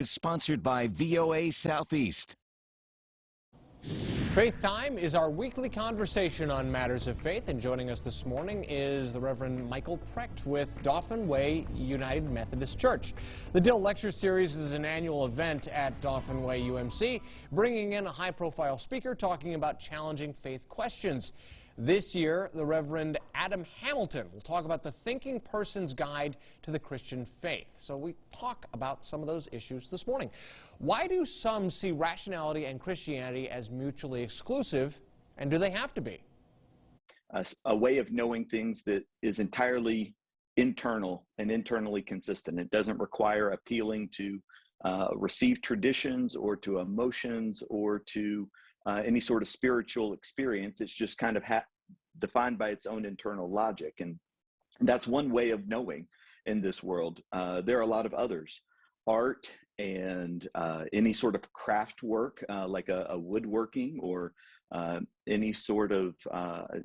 is sponsored by VOA Southeast. Faith Time is our weekly conversation on matters of faith, and joining us this morning is the Reverend Michael Precht with Dauphin Way United Methodist Church. The Dill Lecture series is an annual event at Dauphin Way UMC, bringing in a high-profile speaker talking about challenging faith questions. This year, the Reverend Adam Hamilton will talk about the thinking person's guide to the Christian faith. So we talk about some of those issues this morning. Why do some see rationality and Christianity as mutually exclusive, and do they have to be? A way of knowing things that is entirely internal and internally consistent. It doesn't require appealing to received traditions or to emotions or to any sort of spiritual experience. It's just kind of defined by its own internal logic. And that's one way of knowing in this world. There are a lot of others. Art and any sort of craft work, like a woodworking or any sort of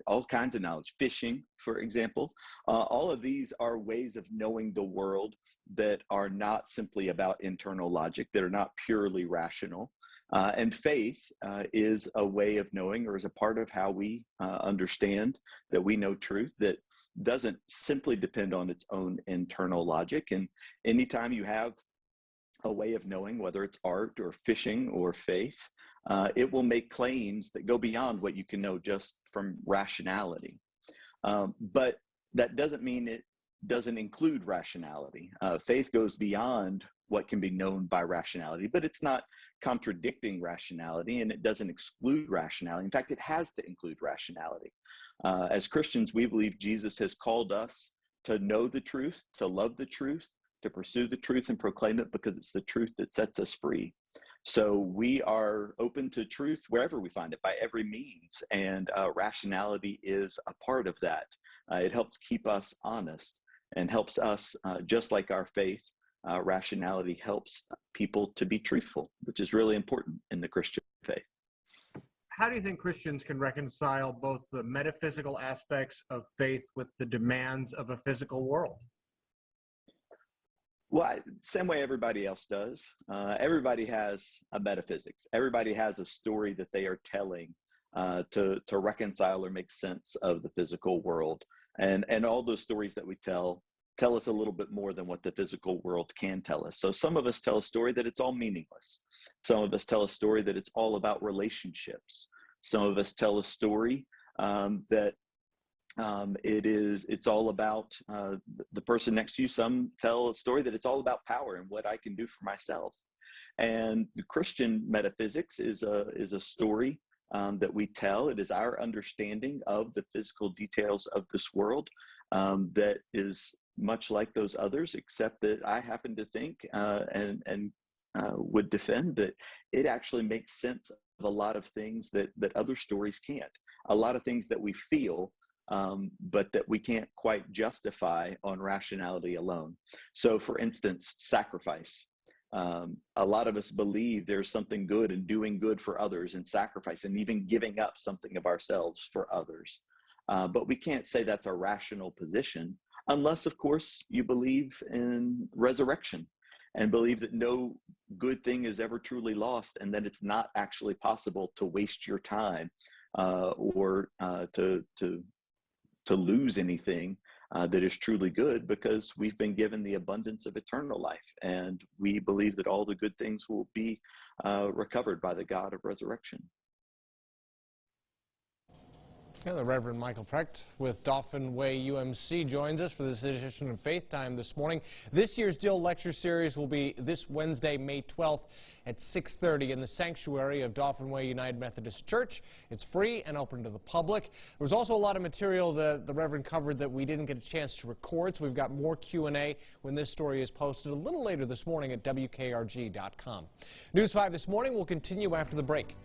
all kinds of knowledge. Fishing, for example. All of these are ways of knowing the world that are not simply about internal logic, that are not purely rational. And faith is a way of knowing, or is a part of how we understand that we know truth that doesn't simply depend on its own internal logic. And anytime you have a way of knowing, whether it's art or fishing or faith, it will make claims that go beyond what you can know just from rationality. But that doesn't mean it doesn't include rationality. Faith goes beyond what can be known by rationality, but it's not contradicting rationality, and it doesn't exclude rationality. In fact, it has to include rationality. As Christians, we believe Jesus has called us to know the truth, to love the truth, to pursue the truth and proclaim it, because it's the truth that sets us free. So we are open to truth wherever we find it, by every means, and rationality is a part of that. It helps keep us honest and helps us, just like our faith, rationality helps people to be truthful, which is really important in the Christian faith. How do you think Christians can reconcile both the metaphysical aspects of faith with the demands of a physical world? Well, same way everybody else does. Everybody has a metaphysics. Everybody has a story that they are telling to reconcile or make sense of the physical world. And all those stories that we tell us a little bit more than what the physical world can tell us. So some of us tell a story that it's all meaningless. Some of us tell a story that it's all about relationships. Some of us tell a story that it's all about the person next to you. Some tell a story that it's all about power and what I can do for myself. And the Christian metaphysics is a story that we tell. It is our understanding of the physical details of this world that is much like those others, except that I happen to think and would defend that it actually makes sense of a lot of things that other stories can't. A lot of things that we feel, but that we can't quite justify on rationality alone. So for instance, sacrifice. A lot of us believe there's something good in doing good for others and sacrifice and even giving up something of ourselves for others. But we can't say that's a rational position unless, of course, you believe in resurrection and believe that no good thing is ever truly lost, and that it's not actually possible to waste your time or to lose anything that is truly good, because we've been given the abundance of eternal life, and we believe that all the good things will be recovered by the God of resurrection. Yeah, the Reverend Michael Precht with Dauphin Way UMC joins us for this edition of Faith Time this morning. This year's Dill Lecture series will be this Wednesday, May 12th at 6:30 in the sanctuary of Dauphin Way United Methodist Church. It's free and open to the public. There was also a lot of material that the Reverend covered that we didn't get a chance to record, so we've got more Q&A when this story is posted a little later this morning at WKRG.com. News 5 this morning will continue after the break.